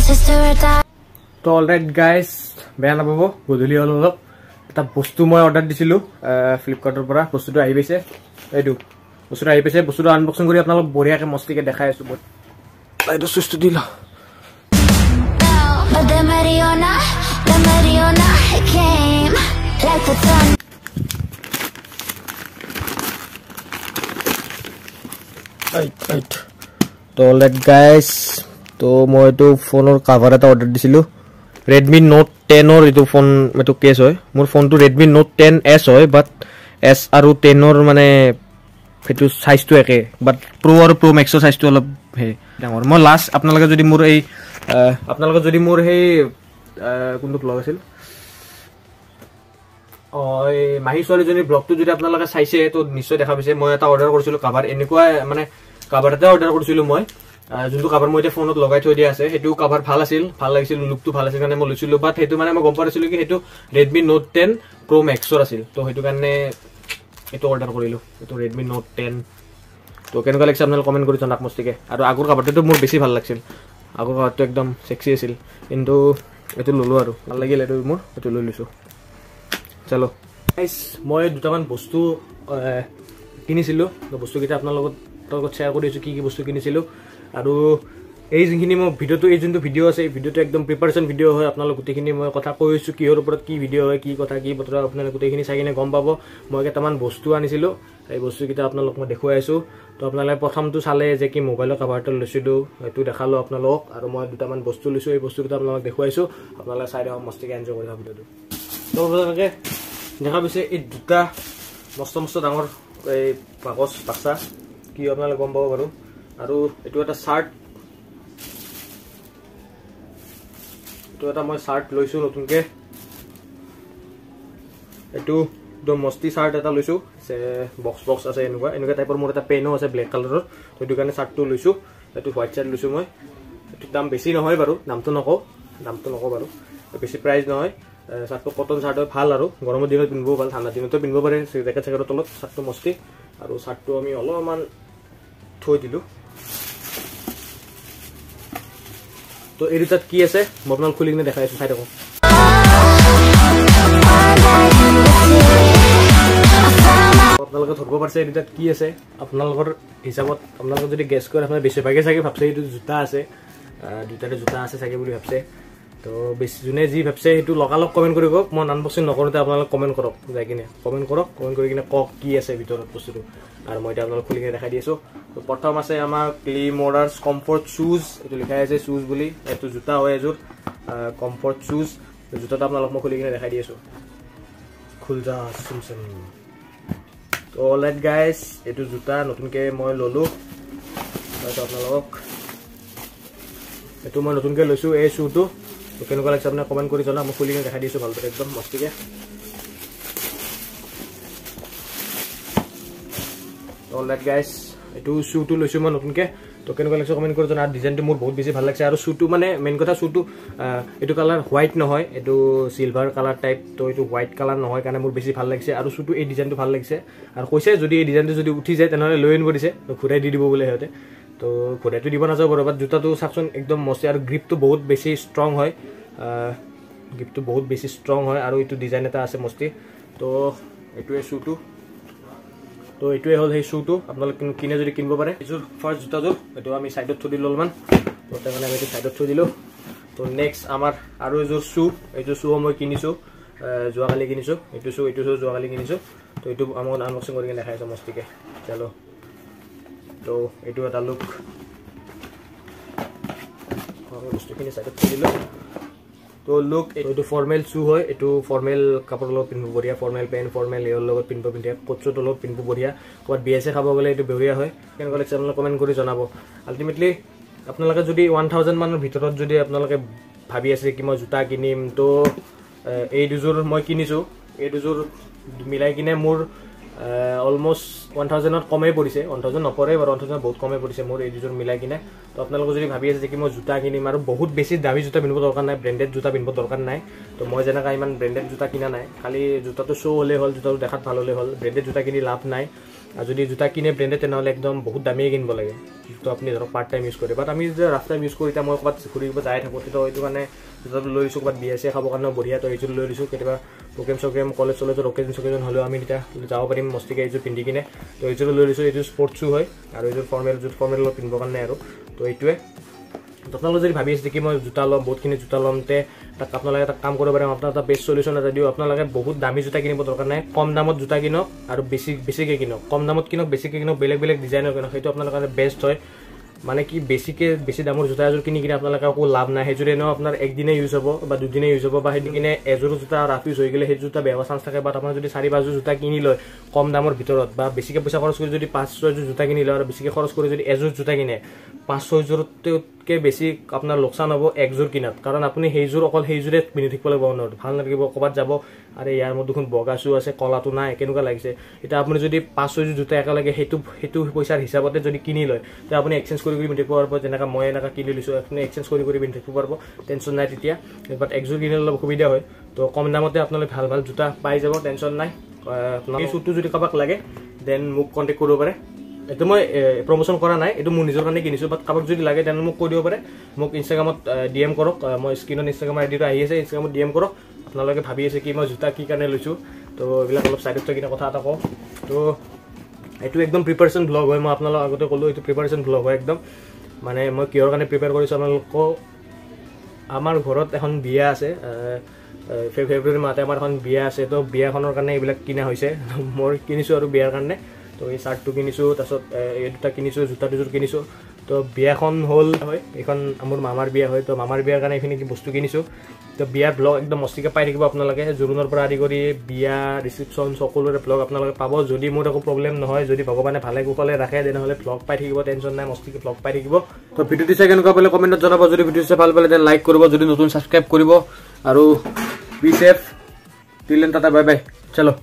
তো alright guys বেয়া নাপাব গধূলি হ'ল অলপ এটা বস্তু মই অৰ্ডাৰ দিছিলোঁ ফ্লিপকাৰ্টৰ পৰা বস্তুটো আহি পাইছে এইটো বস্তুটো আহি পাইছে বস্তুটো আনবক্সিং কৰি আপোনালোক বঢ়িয়াকৈ মস্তিকৈ দেখাই আছোঁ এইটো চুইচটো দি লওঁ তো অলৰাইট গাইজ তো মই এইটো ফোনৰ কাভাৰ এটা অৰ্ডাৰ দিছিলোঁ Redmi Note 10 এইটো ফোন এইটো কেছ হয় মোৰ ফোনটো Redmi Note 10s হয় বাট S আৰু 10 মানে সেইটো সাইজটো একে বাট Pro আৰু Pro Max সাইজটো অলপ হে ডাঙৰ মই লাষ্ট আপোনালোকে যদি মোৰ এই কোনটো ব্লগ আছিল এই মাহি ছোৱালীজনীৰ ব্লগটো যদি আপোনালোকে চাইছে তো নিশ্চয় দেখা পাইছে মই এটা অৰ্ডাৰ কৰিছিলোঁ কাভাৰ এনেকুৱা মানে কাভাৰ এটা অৰ্ডাৰ কৰিছিলোঁ মই যোনটো কাভাৰ মই এতিয়া ফোনত লগাই থৈ দিয়া আছে সেইটো কাভাৰ ভাল আছিল ভাল লাগিছিল লুকটো ভাল আছিল কাৰণে মই লৈছিলোঁ বাট সেইটো মানে মই গম পাইছিলোঁ কি সেইটো Redmi Note 10 Pro Max আছিল তো সেইটো কাৰণে এইটো অৰ্ডাৰ কৰিলোঁ এইটো Redmi Note 10 তো কেনেকুৱা লাগিছে আপোনালোকে কমেণ্ট কৰি জনাওক মস্তিকে আৰু আগৰ কাভাৰটো মোৰ বেছি ভাল লাগিছিল আগৰ কাভাৰটো একদম সেক্সি আছিল কিন্তু এইটো ল'লোঁ আৰু ভাল লাগিল এইটো মোৰ এইটো লৈ লৈছোঁ চলো গাইজ মই দুটামান বস্তু কিনিছিলোঁ বস্তুকেইটা আপোনালোকৰ লগত শ্বেয়াৰ কৰি আছোঁ কি কি বস্তু কিনিছিলোঁ আৰু এই যোনখিনি মই ভিডিঅ'টো এই যোনটো ভিডিঅ' আছে এই ভিডিঅ'টো একদম প্ৰিপাৰেশ্যন ভিডিঅ' হয় আপোনালোক গোটেইখিনি মই কথা কৈ আছোঁ কিহৰ ওপৰত কি ভিডিঅ' হয় কি কথা কি বতৰা আপোনালোকে গোটেইখিনি চাই কিনে গম পাব মই কেইটামান বস্তু আনিছিলোঁ এই বস্তুকেইটা আপোনালোক মই দেখুৱাই আছোঁ তো আপোনালোকে প্ৰথমটো চালে যে কি মোবাইলৰ কাভাৰটো লৈছিলোঁ সেইটো দেখালোঁ আপোনালোক আৰু মই দুটামান বস্তু লৈছোঁ এই বস্তুকেইটা আপোনালোক দেখুৱাইছোঁ আপোনালোকে চাই দিয়ক মস্তিকৈ এনজয় কৰি থাকক ভিডিঅ'টো তো আপোনালোকে দেখা পাইছে এই দুটা মস্ত ডাঙৰ এই কাগজ বাক্সা কি আপোনালোকে গম পাব বাৰু আৰু এইটো এটা চাৰ্ট এইটো এটা মই চাৰ্ট লৈছোঁ নতুনকৈ এইটো একদম মস্তি চাৰ্ট এটা লৈছোঁ বক্স আছে এনেকুৱা টাইপৰ মোৰ এটা পেনো আছে ব্লেক কালাৰৰ সেইটো কাৰণে চাৰ্টটো লৈছোঁ এইটো হোৱাইট চাৰ্ট লৈছোঁ মই এইটো দাম বেছি নহয় বাৰু দামটো নকওঁ বাৰু বেছি প্ৰাইচ নহয় চাৰ্টটো কটন চাৰ্ট হয় ভাল আৰু গৰমৰ দিনত পিন্ধিব ভাল ঠাণ্ডা দিনতো পিন্ধিব পাৰে জেকেট চেকেটৰ তলত চাৰ্টটো মস্তি আৰু চাৰ্টটো আমি অলপমান থৈ দিলোঁ তো এই দুটাত কি আছে মই আপোনালোক খুলি কিনে দেখাই আছোঁ চাই থাকক আপোনালোকে ধৰিব পাৰিছে এই দুটাত কি আছে আপোনালোকৰ হিচাপত আপোনালোকে যদি গেছ কৰে আপোনাৰ বেছিভাগে চাগে ভাবছে এইটো জোতা আছে দুটাতে জোতা আছে চাগে বুলি ভাবছে তো বেছি যোনে যি ভাবছে সেইটো লগালগ কমেণ্ট কৰি কওক মই আনবক্সিং নকৰোঁতে আপোনালোকে কমেণ্ট কৰক যাই কিনে কমেণ্ট কৰি কিনে কওক কি আছে ভিতৰত বস্তুটো আৰু মই এতিয়া আপোনালোক খুলি কিনে দেখাই দি আছোঁ তো প্ৰথম আছে আমাৰ ক্লিমোৰাৰ্ছ কমফৰ্ট শ্বুজ এইটো লিখাই আছে শ্বুজ বুলি এইটো জোতা হয় এযোৰ কমফৰ্ট শ্বুজ জোতাটো আপোনালোক মই খুলি কিনে দেখাই দি আছোঁ খুল যা চুমচুম তো অলৰাইট গাইজ এইটো জোতা নতুনকৈ মই ল'লোঁ তাৰপিছত আপোনালোকক এইটো মই নতুনকৈ লৈছোঁ এই শ্বুটো তো কেনেকুৱা লাগিছে আপোনাক কমেণ্ট কৰি জনাওক মই খুলি কিনে দেখাই দিছোঁ ভালদৰে একদম মস্তিকৈ অলৰাইট গাইজ এইটো শ্বুটো লৈছোঁ মই নতুনকৈ তো কেনেকুৱা লাগিছে কমেণ্ট কৰি জনাওক আৰু ডিজাইনটো মোৰ বহুত বেছি ভাল লাগিছে আৰু শ্বুটো মানে মেইন কথা শ্বুটো এইটো কালাৰ হোৱাইট নহয় এইটো চিলভাৰ কালাৰ টাইপ তো এইটো হোৱাইট কালাৰ নহয় কাৰণে মোৰ বেছি ভাল লাগিছে আৰু শ্বুটো এই ডিজাইনটো ভাল লাগিছে আৰু কৈছে যদি এই ডিজাইনটো যদি উঠি যায় তেনেহ'লে লৈ আনিব দিছে তো ঘূৰাই দি দিব বোলে সিহঁতে তো ঘূৰাইটো দিব নাযাব বাৰু বাট জোতাটো চাওকচোন একদম মস্তি আৰু গ্ৰিপটো বহুত বেছি ষ্ট্ৰং হয় আৰু এইটো ডিজাইন এটা আছে মস্তি তো এইটোৱে শ্বুটো তো এইটোৱে হ'ল সেই শ্বুটো আপোনালোকে কিনে যদি কিনিব পাৰে এইযোৰ ফাৰ্ষ্ট জোতাযোৰ এইটো আমি ছাইডত থৈ দিলোঁ অলপমান তো তাৰমানে আমি এইটো ছাইডত থৈ দিলোঁ তো নেক্সট আমাৰ আৰু এযোৰ এইযোৰ শ্বু মই কিনিছোঁ যোৱাকালি কিনিছোঁ এইটো শ্বু যোৱাকালি কিনিছোঁ তো এইটো আমাক আনবক্সিং কৰি কিনে দেখাই আছোঁ মস্তিকৈ চলো তো এইটো এটা লুক বস্তুখিনি ছাইডত থৈ দিলোঁ তো লুক এইটো ফৰ্মেল শ্বু হয় এইটো ফৰ্মেল কাপোৰৰ লগত পিন্ধিব বঢ়িয়া ফৰ্মেল পেণ্ট ফৰ্মেল এৰ লগত পিন্ধিব কোট চোটৰ লগত পিন্ধিব বঢ়িয়া ক'ৰবাত বিয়াছে খাব গ'লে এইটো বঢ়িয়া হয় কেনেকুৱা লাগিছে আপোনালোকে কমেণ্ট কৰি জনাব আল্টিমেটলি আপোনালোকে যদি 1000 মানৰ ভিতৰত যদি আপোনালোকে ভাবি আছে কি মই জোতা কিনিম তো এই দুযোৰ মই কিনিছোঁ এই দুযোৰ মিলাই কিনে মোৰ অলমোষ্ট 1000ত কমেই পৰিছে 1000 নপৰে বাৰু 1000 বহুত কমেই পৰিছে মোৰ এই দুযোৰ মিলাই কিনে তো আপোনালোকে যদি ভাবি আছে যে মই জোতা কিনিম আৰু বহুত বেছি দামী জোতা পিন্ধিব দৰকাৰ নাই ব্ৰেণ্ডেড জোতা পিন্ধিব দৰকাৰ নাই তো মই যেনেকৈ ইমান ব্ৰেণ্ডেড জোতা কিনা নাই খালি জোতাটো শ্ব' হ'লেই হ'ল জোতাটো দেখাত ভাল হ'লেই হ'ল ব্ৰেণ্ডেড জোতা কিনি লাভ নাই আৰু যদি জোতা কিনে ব্ৰেণ্ডেড তেনেহ'লে একদম বহুত দামীয়ে কিনিব লাগে যিটো আপুনি ধৰক পাৰ্ট টাইম ইউজ কৰে বাট আমি যে ৰাফ টাইম ইউজ কৰি এতিয়া মই ক'ৰবাত ঘূৰিব যাই থাকোঁ তেতিয়া এইটো কাৰণে জোতাটো লৈ লৈছোঁ ক'ৰবাত বিয়া চিয়া খাবৰ কাৰণেও বঢ়িয়া তো এইযোৰ লৈ লৈছোঁ কেতিয়াবা প্ৰগ্ৰেম চগ্ৰেম কলেজ চলেজৰ অকেজন হ'লেও আমি তেতিয়া যাব পাৰিম মস্তিকে এইযোৰ পিন্ধি কিনে তো এইযোৰ লৈ লৈছোঁ এইযোৰ স্পৰ্টছ শ্বু হয় আৰু এইযোৰ ফৰ্মেল লগত পিন্ধিবৰ কাৰণে আৰু তো এইটোৱে আপোনালোকে যদি ভাবি আছে কি মই জোতা ল'ম বহুতখিনি জোতা ল'মতে তাক আপোনালোকে এটা কাম কৰিব পাৰিম আপোনাৰ এটা বেষ্ট চলিউশ্যন এটা দিওঁ আপোনালোকে বহুত দামী জোতা কিনিব দৰকাৰ নাই কম দামত জোতা কিনক আৰু বেছিকৈ কিনক কম দামত কিনক বেছিকৈ কিনক বেলেগ ডিজাইনৰ কিনক সেইটো আপোনালোকৰ কাৰণে বেষ্ট হয় মানে কি বেছি দামৰ জোতা এযোৰ কিনি কিনে আপোনালোকে একো লাভ নাই সেইযোৰে এনেও আপোনাৰ একদিনে ইউজ হ'ব বা দুদিনে ইউজ হ'ব বা সেইটো কিনে এযোৰ জোতা ৰাফ ইউজ হৈ গ'লে সেই জোতা বেয়া চান্স থাকে বাট আপোনাৰ যদি 4-5যোৰ জোতা কিনি লয় কম দামৰ ভিতৰত বা বেছিকৈ পইচা খৰচ কৰি যদি 5-6যোৰ জোতা কিনি লয় আৰু বেছিকৈ খৰচ কৰি যদি এযোৰ জোতা কিনে 5-6যোৰতকৈ বেছি আপোনাৰ লোকচান হ'ব একযোৰ কিনাত কাৰণ আপুনি সেইযোৰ অকল সেইযোৰে পিন্ধি থাকিব লাগিব নহয় ভাল নালাগিব ক'ৰবাত যাব আৰে ইয়াৰ মোৰ দেখোন বগা শ্বু আছে কলাটো নাই কেনেকুৱা লাগিছে এতিয়া আপুনি যদি 5-6যোৰ জোতা একেলগে সেইটো পইচাৰ হিচাপতে যদি কিনি লয় তেতিয়া আপুনি এক্সচেঞ্জ কৰি পিন্ধি থাকিব পাৰিব যেনেকৈ মই এনেকৈ কিনি লৈছোঁ আপুনি এক্সচেঞ্জ কৰি পিন্ধি থাকিব পাৰিব টেনশ্যন নাই তেতিয়া বাট একযোৰ কিনিলে অলপ অসুবিধা হয় তো কম দামতে আপোনালোকে ভাল জোতা পাই যাব টেনশ্যন নাই আপোনালোকে এই শ্বুটো যদি কাৰোবাক লাগে দেন মোক কণ্টেক্ট কৰিব পাৰে এইটো মই প্ৰমোশ্যন কৰা নাই এইটো মোৰ নিজৰ কাৰণে কিনিছোঁ বাট কাৰোবাক যদি লাগে তেনে মোক কৈ দিব পাৰে মোক ইনষ্টাগ্ৰামত DM কৰক মই স্ক্ৰীনত ইনষ্টাগ্ৰাম আইডিটো আহি আছে ইনষ্টাগ্ৰামত DM কৰক আপোনালোকে ভাবি আছে কি মই জোতা কি কাৰণে লৈছোঁ তো এইবিলাক অলপ চাইডত থৈ কিনে কথা এটা কওঁ তো এইটো একদম প্ৰিপাৰেশ্যন ব্লগ হয় মই আপোনালোকক আগতে ক'লোঁ এইটো প্ৰিপাৰেশ্যন ব্লগ হয় একদম মানে মই কিহৰ কাৰণে প্ৰিপেয়াৰ কৰিছোঁ আপোনালোকক আমাৰ ঘৰত এখন বিয়া আছে ফেব্ৰুৱাৰী মাহতে আমাৰ এখন বিয়া আছে তো বিয়াখনৰ কাৰণে এইবিলাক কিনা হৈছে মই কিনিছোঁ আৰু বিয়াৰ কাৰণে তো এই চাৰ্টটো কিনিছোঁ তাৰপিছত এই দুটা কিনিছোঁ জোতা দুযোৰ কিনিছোঁ তো বিয়াখন হ'ল হয় এইখন মোৰ মামাৰ বিয়া হয় তো মামাৰ বিয়াৰ কাৰণে এইখিনি বস্তু কিনিছোঁ তো বিয়াৰ ব্লগ একদম মস্তিকৈ পাই থাকিব আপোনালোকে জোৰোণৰ পৰা আদি কৰি বিয়া ৰিচিপশ্যন সকলোৰে ব্লগ আপোনালোকে পাব যদি মোৰ একো প্ৰব্লেম নহয় যদি ভগৱানে ভালে কুশলে ৰাখে তেনেহ'লে ব্লগ পাই থাকিব টেনশ্যন নাই মস্তিকৈ ব্লগ পাই থাকিব তো ভিডিঅ'টো চাই কেনেকুৱা পালে কমেণ্টত জনাব যদি ভিডিঅ'টো চাই ভাল পালে তেনে লাইক কৰিব যদি নতুন ছাবস্ক্ৰাইব কৰিব আৰু বি চেফ টিল দেন টাটা বাই বাই চলো